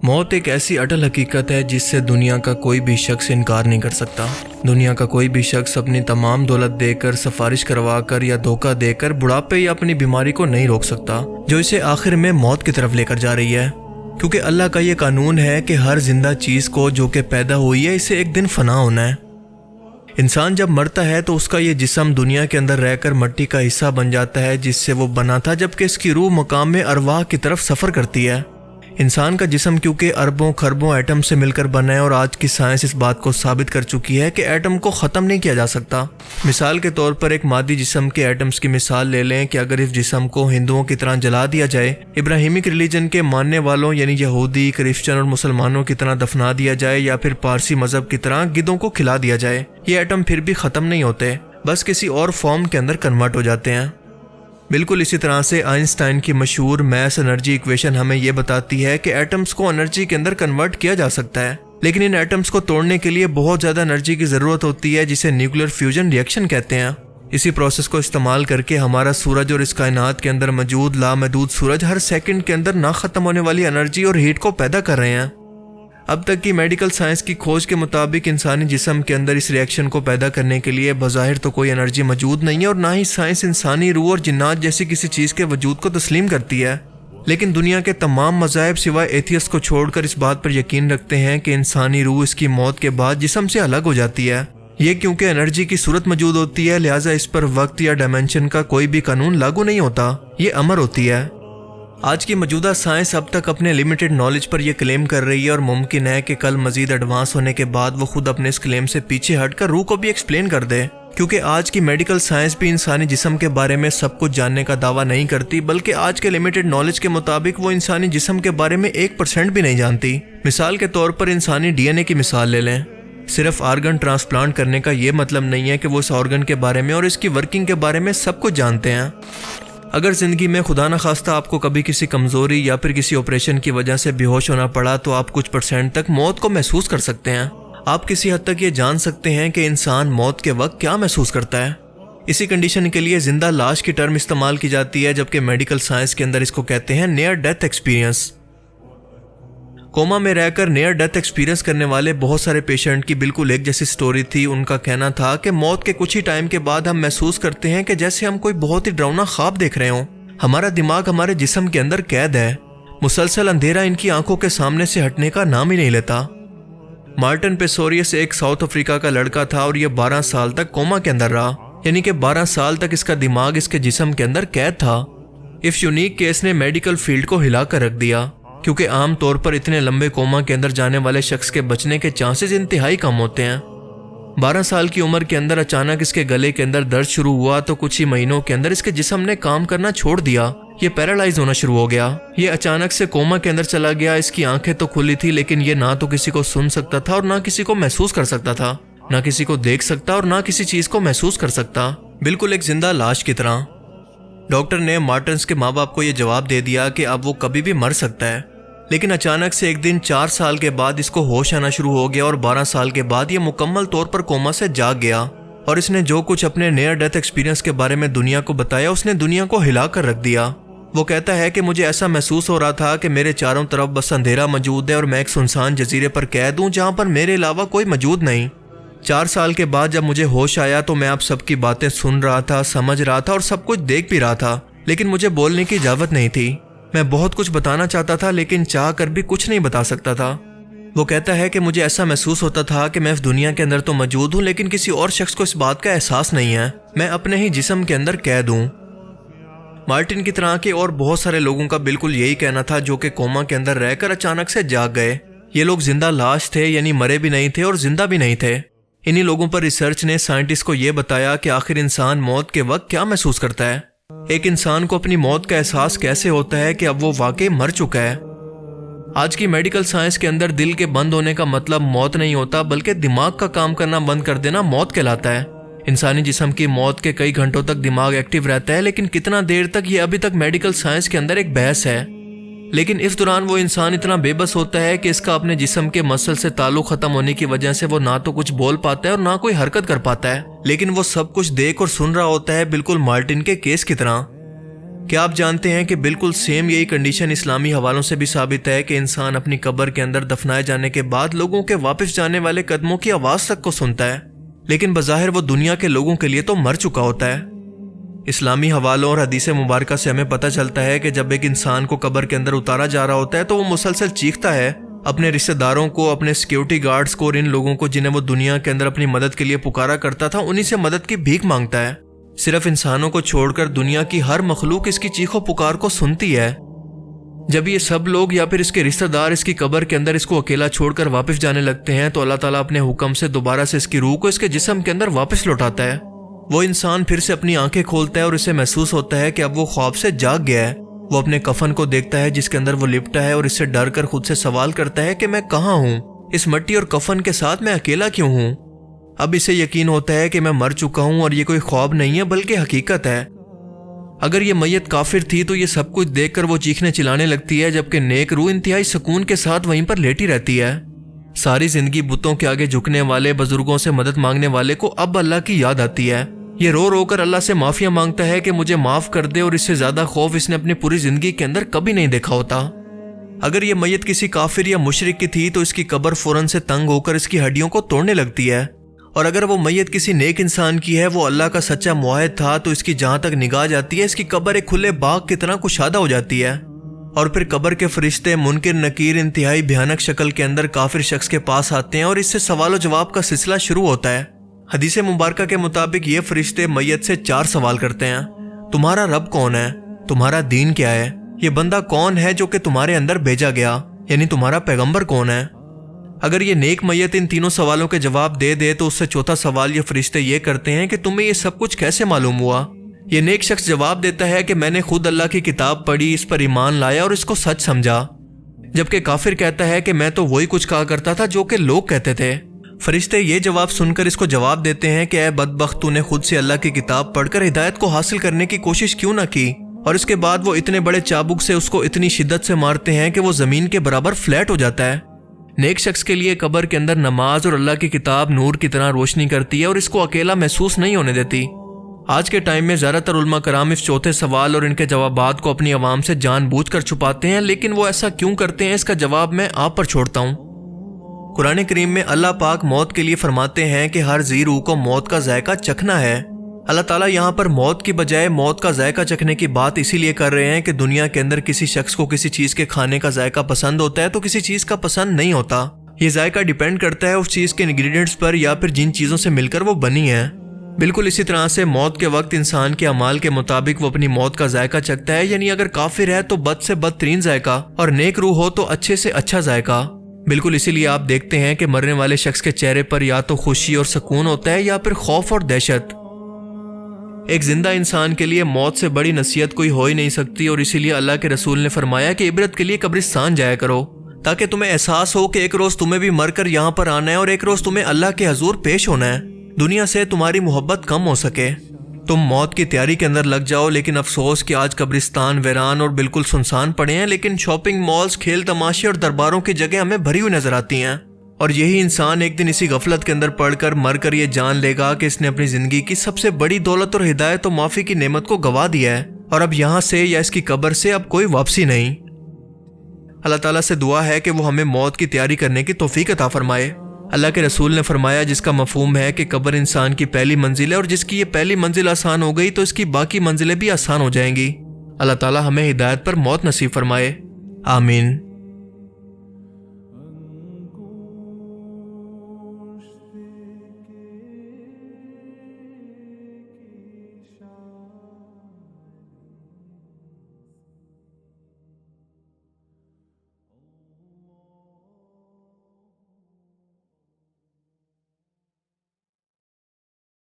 موت ایک ایسی اٹل حقیقت ہے جس سے دنیا کا کوئی بھی شخص انکار نہیں کر سکتا۔ دنیا کا کوئی بھی شخص اپنی تمام دولت دے کر، سفارش کروا کر یا دھوکہ دے کر بڑھاپے یا اپنی بیماری کو نہیں روک سکتا جو اسے آخر میں موت کی طرف لے کر جا رہی ہے، کیونکہ اللہ کا یہ قانون ہے کہ ہر زندہ چیز کو جو کہ پیدا ہوئی ہے اسے ایک دن فنا ہونا ہے۔ انسان جب مرتا ہے تو اس کا یہ جسم دنیا کے اندر رہ کر مٹی کا حصہ بن جاتا ہے جس سے وہ بنا تھا، جبکہ اس کی روح مقام میں ارواح کی طرف سفر کرتی ہے۔ انسان کا جسم کیونکہ اربوں خربوں ایٹم سے مل کر بنا ہے، اور آج کی سائنس اس بات کو ثابت کر چکی ہے کہ ایٹم کو ختم نہیں کیا جا سکتا۔ مثال کے طور پر ایک مادی جسم کے ایٹمز کی مثال لے لیں کہ اگر اس جسم کو ہندوؤں کی طرح جلا دیا جائے، ابراہیمک ریلیجن کے ماننے والوں یعنی یہودی، کرسچن اور مسلمانوں کی طرح دفنا دیا جائے، یا پھر پارسی مذہب کی طرح گدھوں کو کھلا دیا جائے، یہ ایٹم پھر بھی ختم نہیں ہوتے، بس کسی اور فارم کے اندر کنورٹ ہو جاتے ہیں۔ بالکل اسی طرح سے آئنسٹائن کی مشہور میس انرجی ایکویشن ہمیں یہ بتاتی ہے کہ ایٹمز کو انرجی کے اندر کنورٹ کیا جا سکتا ہے، لیکن ان ایٹمز کو توڑنے کے لیے بہت زیادہ انرجی کی ضرورت ہوتی ہے، جسے نیوکلیر فیوژن ری ایکشن کہتے ہیں۔ اسی پروسیس کو استعمال کر کے ہمارا سورج اور اس کائنات کے اندر موجود لامحدود سورج ہر سیکنڈ کے اندر نہ ختم ہونے والی انرجی اور ہیٹ کو پیدا کر رہے ہیں۔ اب تک کی میڈیکل سائنس کی کھوج کے مطابق انسانی جسم کے اندر اس ری ایکشن کو پیدا کرنے کے لیے بظاہر تو کوئی انرجی موجود نہیں ہے، اور نہ ہی سائنس انسانی روح اور جنات جیسی کسی چیز کے وجود کو تسلیم کرتی ہے، لیکن دنیا کے تمام مذاہب سوائے ایتھیسٹ کو چھوڑ کر اس بات پر یقین رکھتے ہیں کہ انسانی روح اس کی موت کے بعد جسم سے الگ ہو جاتی ہے۔ یہ کیونکہ انرجی کی صورت موجود ہوتی ہے، لہٰذا اس پر وقت یا ڈائمینشن کا کوئی بھی قانون لاگو نہیں ہوتا، یہ امر ہوتی ہے۔ آج کی موجودہ سائنس اب تک اپنے لیمیٹڈ نالج پر یہ کلیم کر رہی ہے، اور ممکن ہے کہ کل مزید ایڈوانس ہونے کے بعد وہ خود اپنے اس کلیم سے پیچھے ہٹ کر روح کو بھی ایکسپلین کر دے، کیونکہ آج کی میڈیکل سائنس بھی انسانی جسم کے بارے میں سب کچھ جاننے کا دعویٰ نہیں کرتی، بلکہ آج کے لیمیٹڈ نالج کے مطابق وہ انسانی جسم کے بارے میں 1% بھی نہیں جانتی۔ مثال کے طور پر انسانی ڈی این اے کی مثال لے لیں۔ صرف آرگن ٹرانسپلانٹ کرنے کا یہ مطلب نہیں ہے کہ وہ اس آرگن کے بارے میں اور اس کی ورکنگ کے بارے میں سب کچھ جانتے ہیں۔ اگر زندگی میں خدا نخواستہ آپ کو کبھی کسی کمزوری یا پھر کسی آپریشن کی وجہ سے بے ہوش ہونا پڑا تو آپ کچھ % تک موت کو محسوس کر سکتے ہیں۔ آپ کسی حد تک یہ جان سکتے ہیں کہ انسان موت کے وقت کیا محسوس کرتا ہے۔ اسی کنڈیشن کے لیے زندہ لاش کی ٹرم استعمال کی جاتی ہے، جبکہ میڈیکل سائنس کے اندر اس کو کہتے ہیں نیئر ڈیتھ ایکسپیرینس۔ کوما میں رہ کر نیئر ڈیتھ ایکسپیرینس کرنے والے بہت سارے پیشنٹ کی بالکل ایک جیسی سٹوری تھی۔ ان کا کہنا تھا کہ موت کے کچھ ہی ٹائم کے بعد ہم محسوس کرتے ہیں کہ جیسے ہم کوئی بہت ہی ڈراؤنا خواب دیکھ رہے ہوں۔ ہمارا دماغ ہمارے جسم کے اندر قید ہے، مسلسل اندھیرا ان کی آنکھوں کے سامنے سے ہٹنے کا نام ہی نہیں لیتا۔ مارٹن پیسوریس ایک ساؤتھ افریقہ کا لڑکا تھا، اور یہ 12 سال تک کوما کے اندر رہا، یعنی کہ 12 سال تک اس کا دماغ اس کے جسم کے اندر قید تھا۔ اس یونیک کیس نے میڈیکل فیلڈ کو ہلا کر رکھ دیا، کیونکہ عام طور پر اتنے لمبے کوما کے اندر جانے والے شخص کے بچنے کے چانسز انتہائی کم ہوتے ہیں۔ 12 سال کی عمر کے اندر اچانک اس کے گلے کے اندر درد شروع ہوا تو کچھ ہی مہینوں کے اندر اس کے جسم نے کام کرنا چھوڑ دیا، یہ پیرالائز ہونا شروع ہو گیا۔ یہ اچانک سے کوما کے اندر چلا گیا۔ اس کی آنکھیں تو کھلی تھی، لیکن یہ نہ تو کسی کو سن سکتا تھا اور نہ کسی کو محسوس کر سکتا تھا، نہ کسی کو دیکھ سکتا اور نہ کسی چیز کو محسوس کر سکتا، بالکل ایک زندہ لاش کی طرح۔ ڈاکٹر نے مارٹنس کے ماں باپ کو یہ جواب دے دیا کہ اب وہ کبھی بھی مر سکتا ہے، لیکن اچانک سے ایک دن 4 سال کے بعد اس کو ہوش آنا شروع ہو گیا، اور 12 سال کے بعد یہ مکمل طور پر کوما سے جاگ گیا، اور اس نے جو کچھ اپنے نیئر ڈیتھ ایکسپیرینس کے بارے میں دنیا کو بتایا اس نے دنیا کو ہلا کر رکھ دیا۔ وہ کہتا ہے کہ مجھے ایسا محسوس ہو رہا تھا کہ میرے چاروں طرف بس اندھیرا موجود ہے، اور میں ایک سنسان جزیرے پر قید ہوں جہاں پر میرے علاوہ کوئی موجود نہیں۔ 4 سال کے بعد جب مجھے ہوش آیا تو میں آپ سب کی باتیں سن رہا تھا، سمجھ رہا تھا اور سب کچھ دیکھ بھی رہا تھا، لیکن مجھے بولنے کی اجازت نہیں تھی۔ میں بہت کچھ بتانا چاہتا تھا لیکن چاہ کر بھی کچھ نہیں بتا سکتا تھا۔ وہ کہتا ہے کہ مجھے ایسا محسوس ہوتا تھا کہ میں اس دنیا کے اندر تو موجود ہوں، لیکن کسی اور شخص کو اس بات کا احساس نہیں ہے، میں اپنے ہی جسم کے اندر قید ہوں۔ مارٹن کی طرح کے اور بہت سارے لوگوں کا بالکل یہی کہنا تھا جو کہ کوما کے اندر رہ کر اچانک سے جاگ گئے۔ یہ لوگ زندہ لاش تھے، یعنی مرے بھی نہیں تھے اور زندہ بھی نہیں تھے۔ انہی لوگوں پر ریسرچ نے سائنٹسٹ کو یہ بتایا کہ آخر انسان موت کے وقت کیا محسوس کرتا ہے۔ ایک انسان کو اپنی موت کا احساس کیسے ہوتا ہے کہ اب وہ واقعی مر چکا ہے۔ آج کی میڈیکل سائنس کے اندر دل کے بند ہونے کا مطلب موت نہیں ہوتا، بلکہ دماغ کا کام کرنا بند کر دینا موت کہلاتا ہے۔ انسانی جسم کی موت کے کئی گھنٹوں تک دماغ ایکٹیو رہتا ہے، لیکن کتنا دیر تک یہ ابھی تک میڈیکل سائنس کے اندر ایک بحث ہے۔ لیکن اس دوران وہ انسان اتنا بے بس ہوتا ہے کہ اس کا اپنے جسم کے مسل سے تعلق ختم ہونے کی وجہ سے وہ نہ تو کچھ بول پاتا ہے اور نہ کوئی حرکت کر پاتا ہے، لیکن وہ سب کچھ دیکھ اور سن رہا ہوتا ہے، بالکل مارٹن کے کیس کی طرح۔ کیا آپ جانتے ہیں کہ بالکل سیم یہی کنڈیشن اسلامی حوالوں سے بھی ثابت ہے کہ انسان اپنی قبر کے اندر دفنائے جانے کے بعد لوگوں کے واپس جانے والے قدموں کی آواز تک کو سنتا ہے، لیکن بظاہر وہ دنیا کے لوگوں کے لیے تو مر چکا ہوتا ہے۔ اسلامی حوالوں اور حدیث مبارکہ سے ہمیں پتہ چلتا ہے کہ جب ایک انسان کو قبر کے اندر اتارا جا رہا ہوتا ہے تو وہ مسلسل چیختا ہے، اپنے رشتہ داروں کو، اپنے سیکیورٹی گارڈز کو اور ان لوگوں کو جنہیں وہ دنیا کے اندر اپنی مدد کے لیے پکارا کرتا تھا، انہی سے مدد کی بھیک مانگتا ہے۔ صرف انسانوں کو چھوڑ کر دنیا کی ہر مخلوق اس کی چیخ و پکار کو سنتی ہے۔ جب یہ سب لوگ یا پھر اس کے رشتہ دار اس کی قبر کے اندر اس کو اکیلا چھوڑ کر واپس جانے لگتے ہیں تو اللہ تعالیٰ اپنے حکم سے دوبارہ سے اس کی روح کو اس کے جسم کے اندر واپس لوٹاتا ہے۔ وہ انسان پھر سے اپنی آنکھیں کھولتا ہے اور اسے محسوس ہوتا ہے کہ اب وہ خواب سے جاگ گیا ہے۔ وہ اپنے کفن کو دیکھتا ہے جس کے اندر وہ لپٹا ہے اور اس سے ڈر کر خود سے سوال کرتا ہے کہ میں کہاں ہوں؟ اس مٹی اور کفن کے ساتھ میں اکیلا کیوں ہوں؟ اب اسے یقین ہوتا ہے کہ میں مر چکا ہوں اور یہ کوئی خواب نہیں ہے بلکہ حقیقت ہے۔ اگر یہ میت کافر تھی تو یہ سب کچھ دیکھ کر وہ چیخنے چلانے لگتی ہے، جبکہ نیک روح انتہائی سکون کے ساتھ وہیں پر لیٹی رہتی ہے۔ ساری زندگی بتوں کے آگے جھکنے والے، بزرگوں سے مدد مانگنے والے کو اب اللہ کی یاد آتی ہے۔ یہ رو رو کر اللہ سے معافیاں مانگتا ہے کہ مجھے معاف کر دے، اور اس سے زیادہ خوف اس نے اپنی پوری زندگی کے اندر کبھی نہیں دیکھا ہوتا۔ اگر یہ میت کسی کافر یا مشرک کی تھی تو اس کی قبر فوراً سے تنگ ہو کر اس کی ہڈیوں کو توڑنے لگتی ہے، اور اگر وہ میت کسی نیک انسان کی ہے، وہ اللہ کا سچا معاہد تھا، تو اس کی جہاں تک نگاہ جاتی ہے اس کی قبر ایک کھلے باغ کی طرح کشادہ ہو جاتی ہے۔ اور پھر قبر کے فرشتے منکر نکیر انتہائی بھیانک شکل کے اندر کافر شخص کے پاس آتے ہیں اور اس سے سوال و جواب کا سلسلہ شروع ہوتا ہے۔ حدیث مبارکہ کے مطابق یہ فرشتے میت سے 4 سوال کرتے ہیں: تمہارا رب کون ہے؟ تمہارا دین کیا ہے؟ یہ بندہ کون ہے جو کہ تمہارے اندر بھیجا گیا؟ یعنی تمہارا پیغمبر کون ہے؟ اگر یہ نیک میت ان تینوں سوالوں کے جواب دے دے تو اس سے چوتھا سوال یہ فرشتے یہ کرتے ہیں کہ تمہیں یہ سب کچھ کیسے معلوم ہوا؟ یہ نیک شخص جواب دیتا ہے کہ میں نے خود اللہ کی کتاب پڑھی، اس پر ایمان لایا اور اس کو سچ سمجھا۔ جبکہ کافر کہتا ہے کہ میں تو وہی کچھ کہا کرتا تھا جو کہ لوگ کہتے تھے۔ فرشتے یہ جواب سن کر اس کو جواب دیتے ہیں کہ اے بدبخت، تو نے خود سے اللہ کی کتاب پڑھ کر ہدایت کو حاصل کرنے کی کوشش کیوں نہ کی؟ اور اس کے بعد وہ اتنے بڑے چابک سے اس کو اتنی شدت سے مارتے ہیں کہ وہ زمین کے برابر فلیٹ ہو جاتا ہے۔ نیک شخص کے لیے قبر کے اندر نماز اور اللہ کی کتاب نور کی طرح روشنی کرتی ہے اور اس کو اکیلا محسوس نہیں ہونے دیتی۔ آج کے ٹائم میں زیادہ تر علماء کرام اس چوتھے سوال اور ان کے جوابات کو اپنی عوام سے جان بوجھ کر چھپاتے ہیں، لیکن وہ ایسا کیوں کرتے ہیں اس کا جواب میں آپ پر چھوڑتا ہوں۔ قرآن کریم میں اللہ پاک موت کے لیے فرماتے ہیں کہ ہر ذی روح کو موت کا ذائقہ چکھنا ہے۔ اللہ تعالیٰ یہاں پر موت کی بجائے موت کا ذائقہ چکھنے کی بات اسی لیے کر رہے ہیں کہ دنیا کے اندر کسی شخص کو کسی چیز کے کھانے کا ذائقہ پسند ہوتا ہے تو کسی چیز کا پسند نہیں ہوتا۔ یہ ذائقہ ڈیپینڈ کرتا ہے اس چیز کے انگریڈینٹس پر یا پھر جن چیزوں سے مل کر وہ بنی ہے۔ بالکل اسی طرح سے موت کے وقت انسان کے اعمال کے مطابق وہ اپنی موت کا ذائقہ چکھتا ہے، یعنی اگر کافر ہے تو بد سے بدترین ذائقہ اور نیک روح ہو تو اچھے سے اچھا ذائقہ۔ بالکل اسی لیے آپ دیکھتے ہیں کہ مرنے والے شخص کے چہرے پر یا تو خوشی اور سکون ہوتا ہے یا پھر خوف اور دہشت۔ ایک زندہ انسان کے لیے موت سے بڑی نصیحت کوئی ہو ہی نہیں سکتی، اور اسی لیے اللہ کے رسول نے فرمایا کہ عبرت کے لیے قبرستان جایا کرو، تاکہ تمہیں احساس ہو کہ ایک روز تمہیں بھی مر کر یہاں پر آنا ہے اور ایک روز تمہیں اللہ کے حضور پیش ہونا ہے۔ دنیا سے تمہاری محبت کم ہو سکے، تم موت کی تیاری کے اندر لگ جاؤ، لیکن افسوس کہ آج قبرستان ویران اور بالکل سنسان پڑے ہیں، لیکن شاپنگ مالز، کھیل تماشے اور درباروں کی جگہ ہمیں بھری ہوئی نظر آتی ہیں۔ اور یہی انسان ایک دن اسی غفلت کے اندر پڑ کر مر کر یہ جان لے گا کہ اس نے اپنی زندگی کی سب سے بڑی دولت اور ہدایت و معافی کی نعمت کو گوا دیا ہے، اور اب یہاں سے یا اس کی قبر سے اب کوئی واپسی نہیں۔ اللہ تعالیٰ سے دعا ہے کہ وہ ہمیں موت کی تیاری کرنے کی توفیق عطا فرمائے۔ اللہ کے رسول نے فرمایا جس کا مفہوم ہے کہ قبر انسان کی پہلی منزل ہے، اور جس کی یہ پہلی منزل آسان ہو گئی تو اس کی باقی منزلیں بھی آسان ہو جائیں گی۔ اللہ تعالیٰ ہمیں ہدایت پر موت نصیب فرمائے، آمین۔